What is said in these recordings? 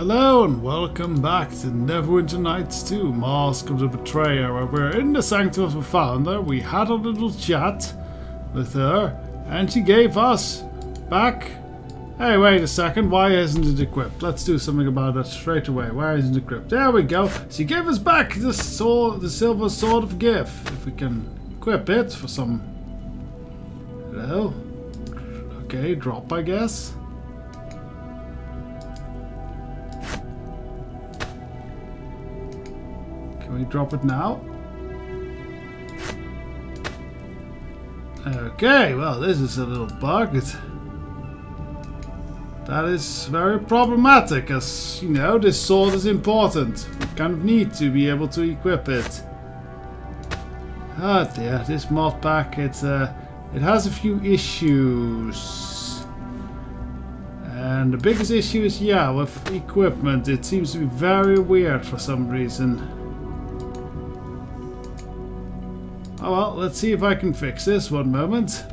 Hello and welcome back to Neverwinter Nights 2, Mask of the Betrayer, where we're in the Sanctum of the Founder. We had a little chat with her and she gave us back... Hey, wait a second, why isn't it equipped? Let's do something about that straight away. Why isn't it equipped? There we go. She gave us back the sword, the silver sword of gift. If we can equip it for some... Hello? Okay, drop I guess. Can we drop it now? Okay, well this is a little bug. That is very problematic, as you know, this sword is important. We kind of need to be able to equip it. Ah dear, this mod pack, it has a few issues. And the biggest issue is, yeah, with equipment, it seems to be very weird for some reason. Oh well, let's see if I can fix this. One moment.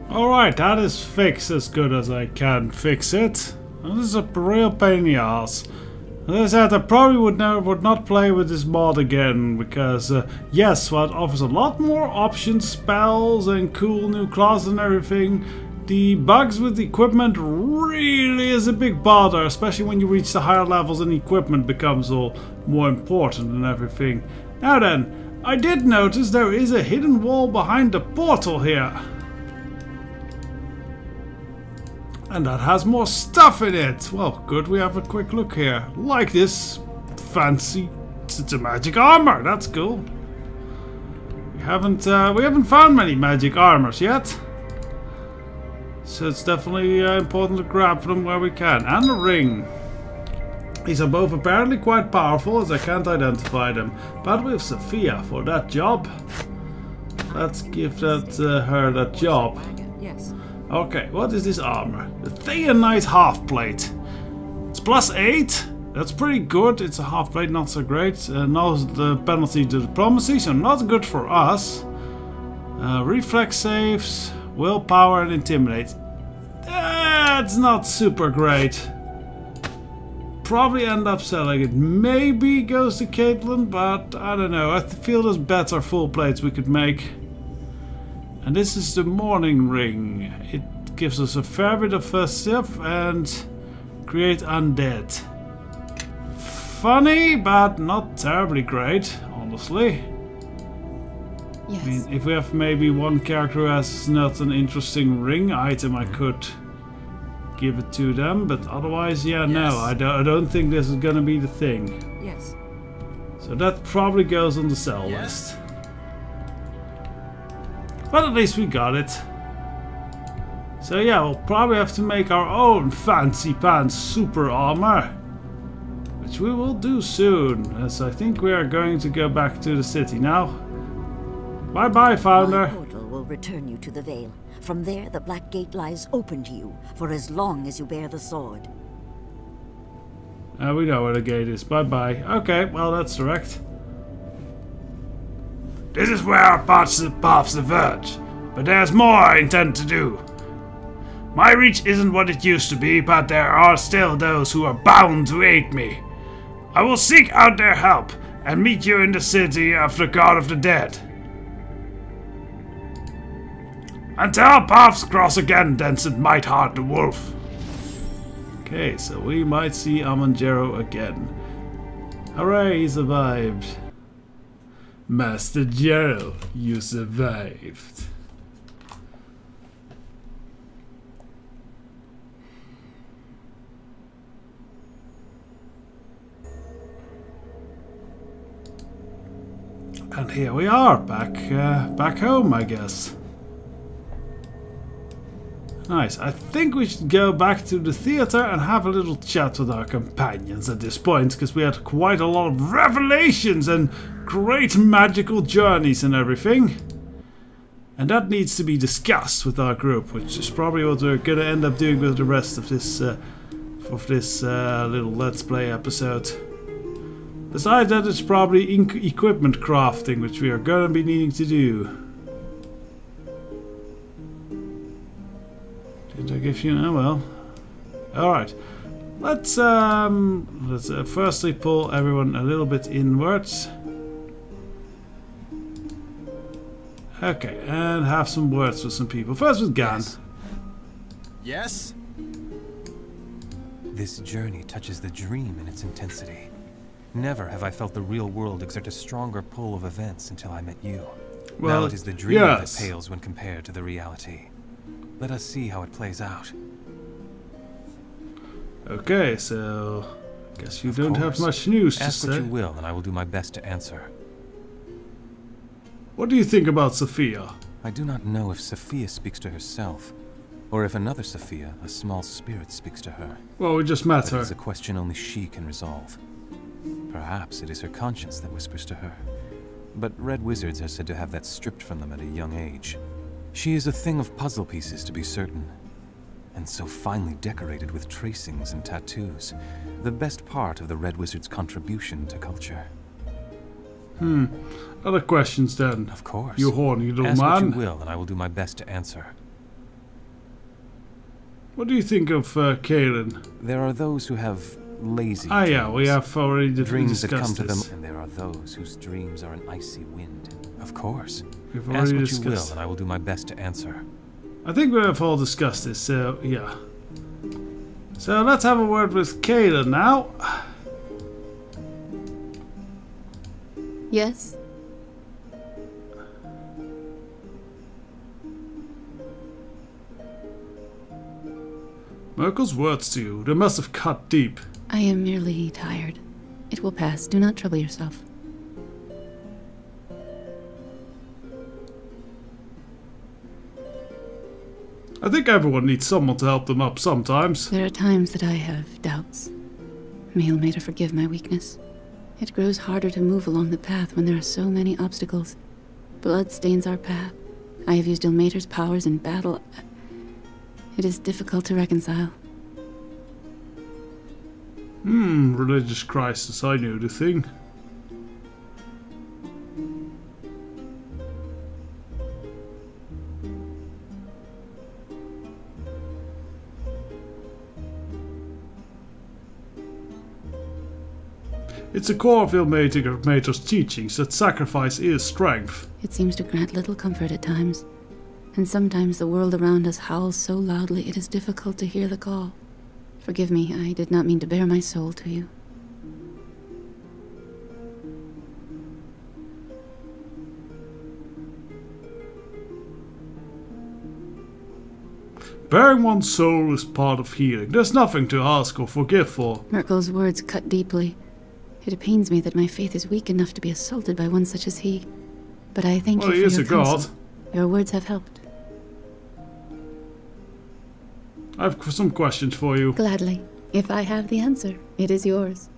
Alright, that is fixed as good as I can fix it. This is a real pain in the ass. As I said, I probably would not play with this mod again, because yes, while it offers a lot more options, spells and cool new classes and everything, the bugs with the equipment really is a big bother, especially when you reach the higher levels and equipment becomes all more important and everything. Now then, I did notice there is a hidden wall behind the portal here. And that has more stuff in it. Well, good, we have a quick look here. Like this fancy, it's a magic armor. That's cool. We haven't found many magic armors yet. So it's definitely important to grab them where we can. And a ring. These are both apparently quite powerful, as I can't identify them. But with Sophia for that job. Let's give that her that job. Yes. Okay, what is this armor? The Thay Knight half plate. It's +8. That's pretty good. It's a half plate, not so great. Now the penalty to diplomacy, so not good for us. Reflex saves, willpower, and intimidate. That's not super great. Probably end up selling it. Maybe goes to Caitlin, but I don't know. I feel there's better full plates we could make. And this is the morning ring. It gives us a fair bit of stuff and create undead. Funny, but not terribly great, honestly. Yes. I mean, if we have maybe one character who has not an interesting ring item, I could give it to them, but otherwise, yeah, yes. No, I don't think this is gonna be the thing. Yes. So that probably goes on the sell list. But at least we got it. So yeah, we'll probably have to make our own fancy pants super armor, which we will do soon, as I think we are going to go back to the city now. Bye bye, Founder. My portal will return you to the Vale. From there, the Black Gate lies open to you for as long as you bear the sword. We know where the gate is. Bye bye. Okay, well that's direct. This is where our paths diverge, but there's more I intend to do. My reach isn't what it used to be, but there are still those who are bound to aid me. I will seek out their help and meet you in the city of the God of the Dead. Until our paths cross again, Denson Mightheart the Wolf. Okay, so we might see Amanjero again. Hooray, he survived. Master Jero, you survived. And here we are, back home, I guess. Nice. I think we should go back to the theater and have a little chat with our companions at this point, because we had quite a lot of revelations and great magical journeys and everything. And that needs to be discussed with our group, which is probably what we're going to end up doing with the rest of this little Let's Play episode. Besides that, it's probably equipment crafting, which we are going to be needing to do. Did I give you... oh well. Alright. Let's firstly pull everyone a little bit inwards. Okay, and have some words with some people. First with Gan. Yes? This journey touches the dream in its intensity. Never have I felt the real world exert a stronger pull of events until I met you. Well, now it is the dream yes. that pales when compared to the reality. Let us see how it plays out. Okay, so guess you Of don't course. have much news to Ask what say. you will, and I will do my best to answer. What do you think about Sophia? I do not know if Sophia speaks to herself, or if another Sophia, a small spirit, speaks to her. Well, we just met But her. it is a question only she can resolve. Perhaps it is her conscience that whispers to her. But red wizards are said to have that stripped from them at a young age. She is a thing of puzzle pieces, to be certain. And so finely decorated with tracings and tattoos. The best part of the red wizard's contribution to culture. Other questions then. Of course. You horny little Ask what you man. will, and I will do my best to answer. What do you think of Kaelin? There are those who have lazy Ah, dreams. yeah, we have already dreams that come discussed to them, this. and there are those whose dreams are an icy wind. Of course. We've Ask already what you will, discussed. and I will do my best to answer. I think we have all discussed this, so yeah. So let's have a word with Kaelin now. Yes? Merkel's words to you, they must have cut deep. I am merely tired. It will pass. Do not trouble yourself. I think everyone needs someone to help them up sometimes. There are times that I have doubts. May Ilmater forgive my weakness. It grows harder to move along the path when there are so many obstacles. Blood stains our path. I have used Ilmater's powers in battle. It is difficult to reconcile. Religious crisis, I knew the thing. It's a core of Ilmater's teachings that sacrifice is strength. It seems to grant little comfort at times. And sometimes the world around us howls so loudly it is difficult to hear the call. Forgive me, I did not mean to bare my soul to you. Bearing one's soul is part of healing. There's nothing to ask or forgive for. Merkel's words cut deeply. It pains me that my faith is weak enough to be assaulted by one such as he. But I thank Well, you he for is your a god. counsel. Your words have helped. I have some questions for you. Gladly. If I have the answer, it is yours.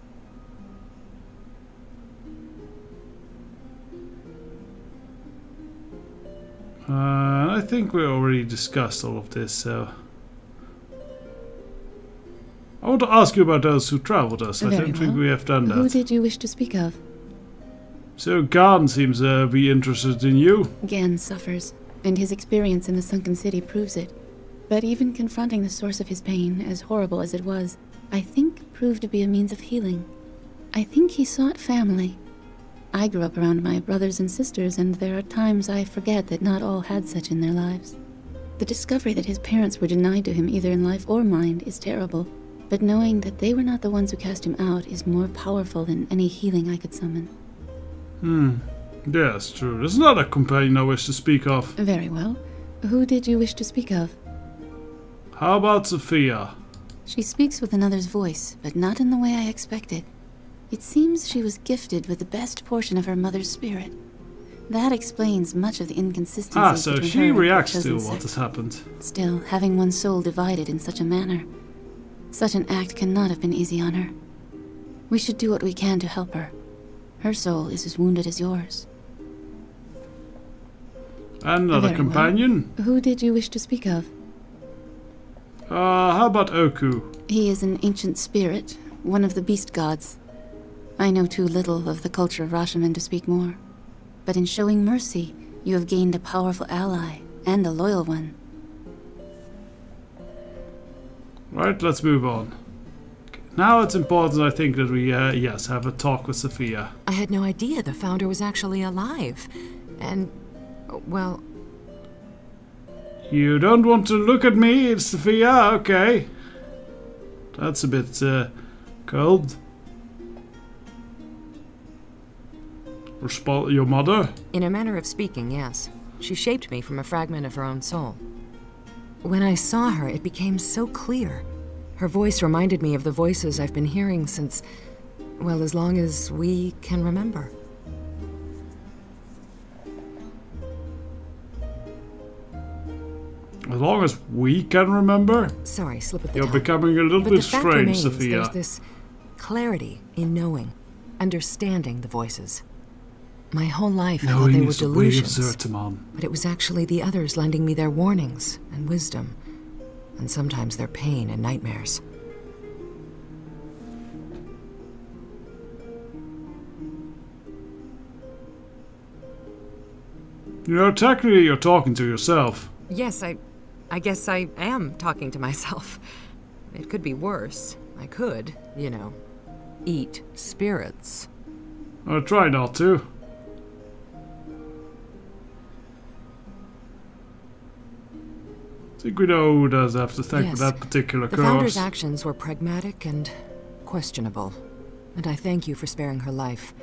I think we already discussed all of this, so... I want to ask you about those who traveled us. I Very don't think well. we have done Who that. did you wish to speak of? So Garn seems to be interested in you. Gan suffers, and his experience in the sunken city proves it. But even confronting the source of his pain, as horrible as it was, I think proved to be a means of healing. I think he sought family. I grew up around my brothers and sisters, and there are times I forget that not all had such in their lives. The discovery that his parents were denied to him either in life or mind is terrible, but knowing that they were not the ones who cast him out is more powerful than any healing I could summon. Yes, true. There's another companion I wish to speak of. Very well. Who did you wish to speak of? How about Sophia? She speaks with another's voice, but not in the way I expected. It seems she was gifted with the best portion of her mother's spirit. That explains much of the inconsistencies So between she her and her reacts to chosen what sex. has happened. Still, having one's soul divided in such a manner, such an act cannot have been easy on her. We should do what we can to help her. Her soul is as wounded as yours. Another Very companion? well. Who did you wish to speak of? How about Oku? He is an ancient spirit, one of the beast gods. I know too little of the culture of Rashomon to speak more. But in showing mercy, you have gained a powerful ally, and a loyal one. Right, let's move on. Now it's important, I think, that we, yes, have a talk with Sophia. I had no idea the founder was actually alive. And, well... You don't want to look at me, it's Sophia? Okay. That's a bit, cold. Your mother? In a manner of speaking, yes. She shaped me from a fragment of her own soul. When I saw her, it became so clear. Her voice reminded me of the voices I've been hearing since, well, as long as we can remember. As long as we can remember? Sorry, slip of the You're tongue. becoming a little But bit the fact strange, remains, Sophia. there's this clarity in knowing, understanding the voices. My whole life I thought they were delusions, but it was actually the others lending me their warnings and wisdom, and sometimes their pain and nightmares. You know, technically you're talking to yourself. Yes, I guess I am talking to myself. It could be worse. I could, you know, eat spirits. I'll try not to. I think we know who does have to thank for that particular The course. founder's actions were pragmatic and questionable, and I thank you for sparing her life.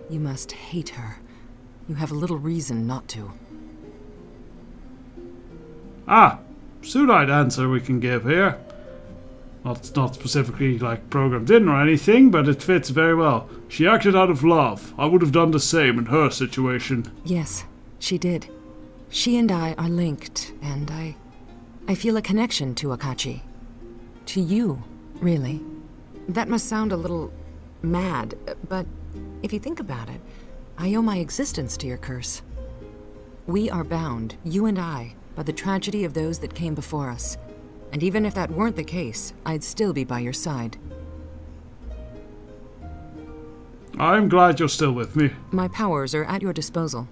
You must hate her. You have little reason not to. Ah, pseudo answer we can give here. Not specifically like programmed in or anything, but it fits very well. She acted out of love. I would have done the same in her situation. Yes, she did. She and I are linked, and I feel a connection to Akachi. To you, really. That must sound a little mad, but if you think about it, I owe my existence to your curse. We are bound, you and I, by the tragedy of those that came before us. And even if that weren't the case, I'd still be by your side. I'm glad you're still with me. My powers are at your disposal.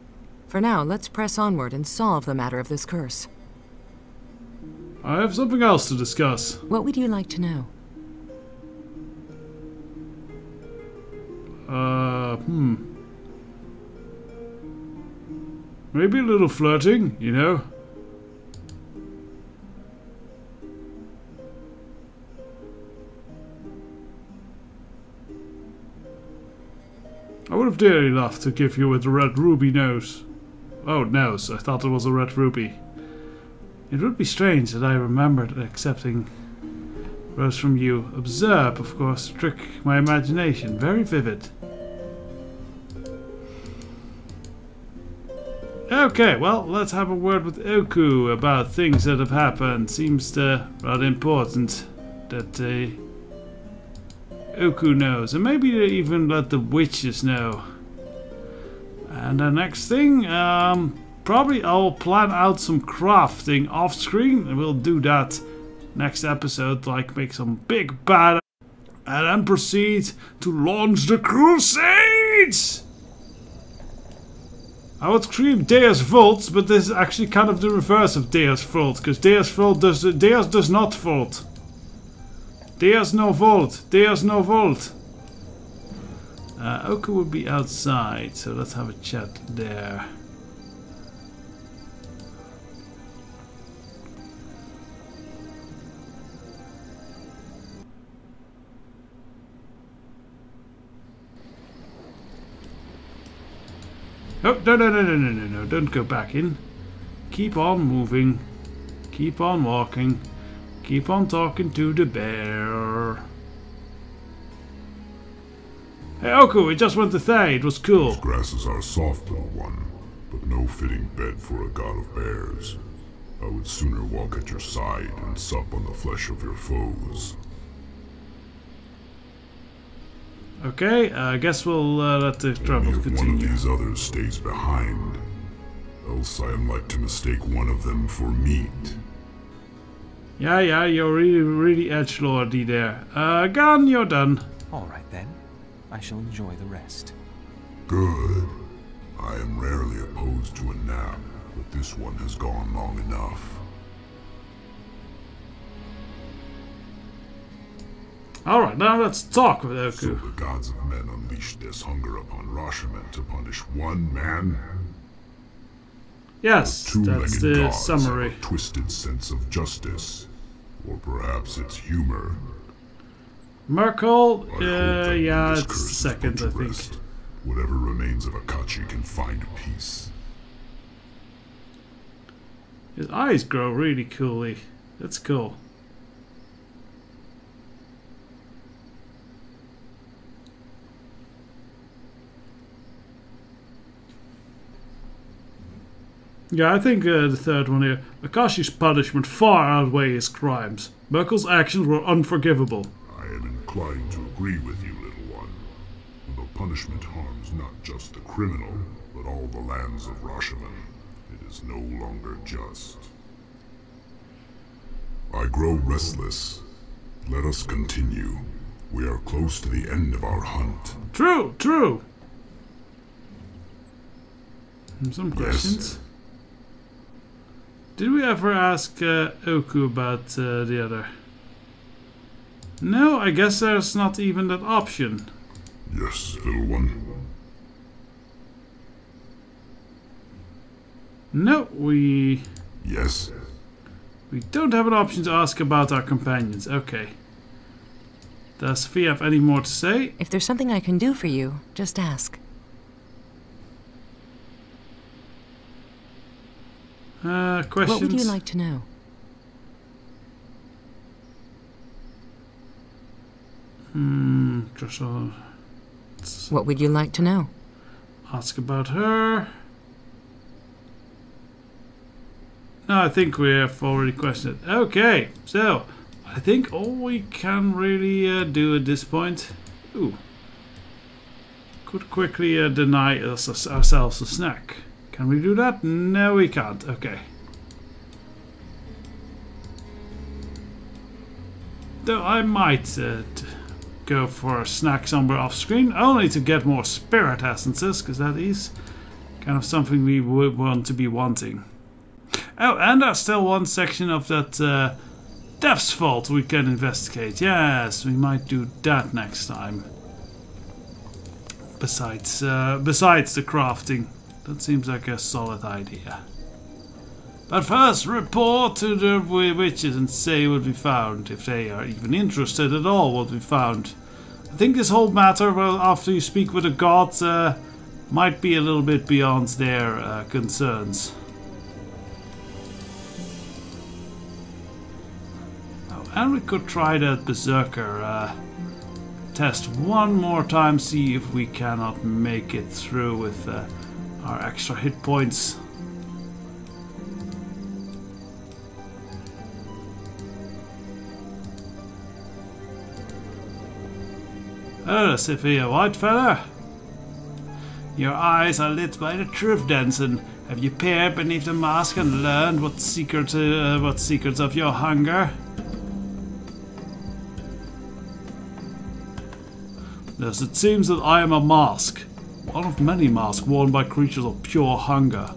For now, let's press onward and solve the matter of this curse. I have something else to discuss. What would you like to know? Maybe a little flirting, you know? I would have dearly loved to give you with the red ruby nose. Oh, nose. I thought it was a red ruby. It would be strange that I remembered accepting rose from you. Observe, of course, to trick my imagination. Very vivid. Okay, well, let's have a word with Oku about things that have happened. Seems rather important that Oku knows, and maybe even let the witches know. And the next thing, probably I'll plan out some crafting off screen, and we'll do that next episode, like make some big bad, and then proceed to launch the crusades! I would scream Deus Vult, but this is actually kind of the reverse of Deus Vult, because Deus does not Volt. Deus no Volt. Deus no Volt. Oku would be outside, so let's have a chat there. Oh, no, don't go back in. Keep on moving. Keep on walking. Keep on talking to the bear. Hey Oku, we just went to Thay. It was cool. Those grasses are soft, little one, but no fitting bed for a god of bears. I would sooner walk at your side and sup on the flesh of your foes. Okay, I guess we'll let the trouble If continue. one of these others stays behind, else I am like to mistake one of them for meat. Yeah, you're really edgelordy there. Gone, you're done. All right then. I shall enjoy the rest. Good. I am rarely opposed to a nap, but this one has gone long enough. Alright, now let's talk with So Oku. the gods of men unleashed this hunger upon Rashomon to punish one man? Yes, that's Two-legged the gods summary. have a twisted sense of justice. Or perhaps it's humor. Merkel, I hope that yeah, when this it's curse is second, put I to think. rest, whatever remains of Akachi can find peace. His eyes grow really coolly. That's cool. Yeah, I think the third one here. Akashi's punishment far outweighs his crimes. Merkel's actions were unforgivable. I am inclined to agree with you, little one. Though punishment harms not just the criminal, but all the lands of Rashomon, it is no longer just. I grow restless. Let us continue. We are close to the end of our hunt. True, true. Some Yes. questions. Did we ever ask Oku about the other? No, I guess there's not even that option. Yes, little one. No, we Yes. don't have an option to ask about our companions. Okay. Does Sophia have any more to say? If there's something I can do for you, just ask. Questions? What would you like to know? Just What would you like to know? ask about her. No, I think we have already questioned it. Okay, so I think all we can really do at this point. Ooh. Could quickly deny ourselves a snack. Can we do that? No, we can't. Okay. Though I might go for a snack somewhere off screen, only to get more spirit essences, because that is kind of something we would want to be wanting. Oh, and there's still one section of that Death's Vault we can investigate. Yes, we might do that next time. Besides the crafting. That seems like a solid idea. But first, report to the witches and say what we found, if they are even interested at all what we found. I think this whole matter, well, after you speak with the gods, might be a little bit beyond their concerns. Oh, and we could try that Berserker test one more time, see if we cannot make it through with our extra hit points. Oh, Sophia, white fella. Your eyes are lit by the truth, Denson. Have you peered beneath the mask and learned what secrets of your hunger? Yes, it seems that I am a mask. One of many masks worn by creatures of pure hunger.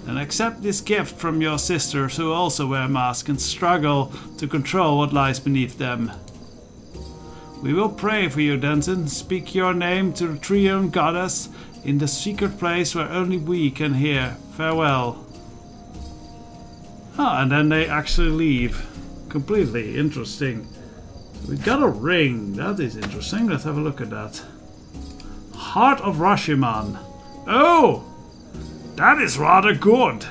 Then accept this gift from your sisters who also wear masks and struggle to control what lies beneath them. We will pray for you, Denson. Speak your name to the Triune Goddess in the secret place where only we can hear. Farewell. Ah, and then they actually leave. Completely interesting. We got a ring. That is interesting. Let's have a look at that. Heart of Rashomon. Oh! That is rather good.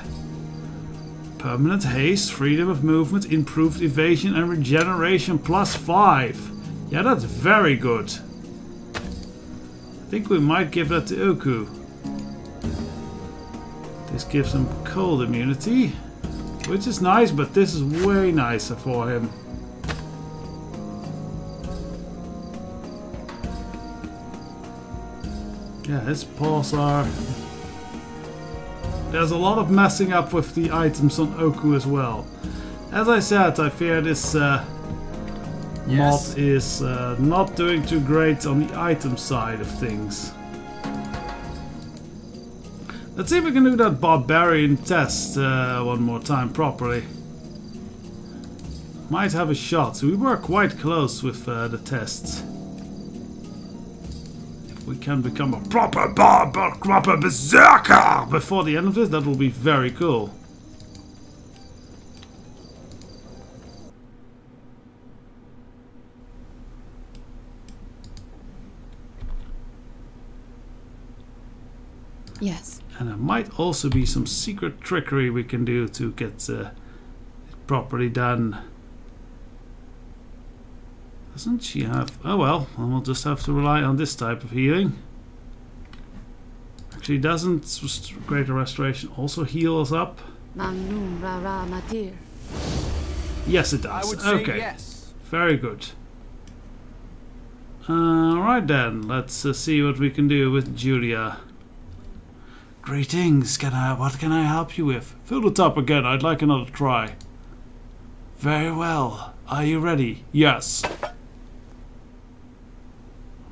Permanent haste, freedom of movement, improved evasion and regeneration +5. Yeah, that's very good. I think we might give that to Oku. This gives him cold immunity, which is nice, but this is way nicer for him. Yeah, his paws are... There's a lot of messing up with the items on Oku as well. As I said, I fear this mod is not doing too great on the item side of things. Let's see if we can do that barbarian test one more time properly. might have a shot. We were quite close with the tests. If we can become a proper berserker before the end of this, that will be very cool. Yes. And there might also be some secret trickery we can do to get it properly done. Doesn't she have... Oh well, and we'll just have to rely on this type of healing. Actually, doesn't Greater Restoration also heal us up? Yes, it does. I would say okay. yes. Very good. Alright then, let's see what we can do with Julia. Greetings, what can I help you with? Fill the top again, I'd like another try. Very well. Are you ready? Yes.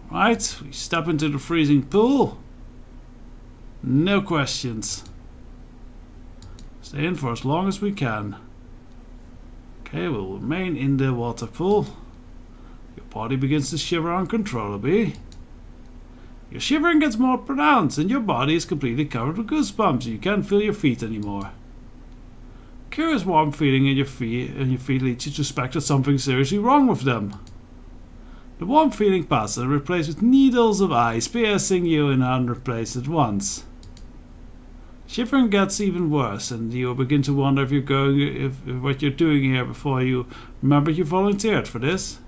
Right, we step into the freezing pool. No questions. Stay in for as long as we can. Okay, we'll remain in the water pool. Your body begins to shiver uncontrollably. Your shivering gets more pronounced and your body is completely covered with goosebumps. You can't feel your feet anymore. Curious warm feeling in your feet leads you to suspect that something's seriously wrong with them. The warm feeling passes and replaced with needles of ice piercing you in 100 places at once. Shivering gets even worse and you begin to wonder if what you're doing here before you remember you volunteered for this.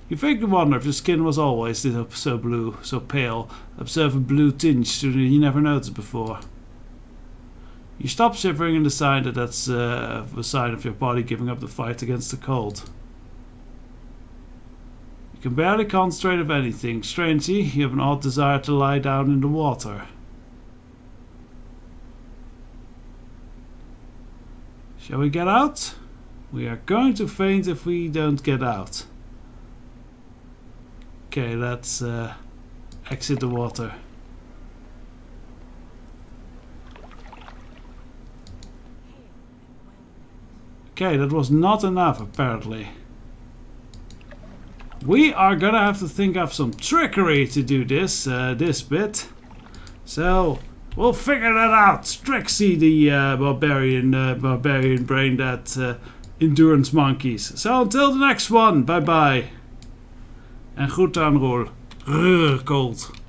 You vaguely wonder if your skin was always so blue, so pale, observe a blue tinge you never noticed before. You stop shivering and decide that that's a sign of your body giving up the fight against the cold. You can barely concentrate of anything. Strangely, you have an odd desire to lie down in the water. Shall we get out? We are going to faint if we don't get out. Okay, let's exit the water. Okay, that was not enough apparently. We are gonna have to think of some trickery to do this this bit. So we'll figure that out. Strixie, the barbarian brain that endurance monkeys. So until the next one, bye bye. En goed aanrol. Cold.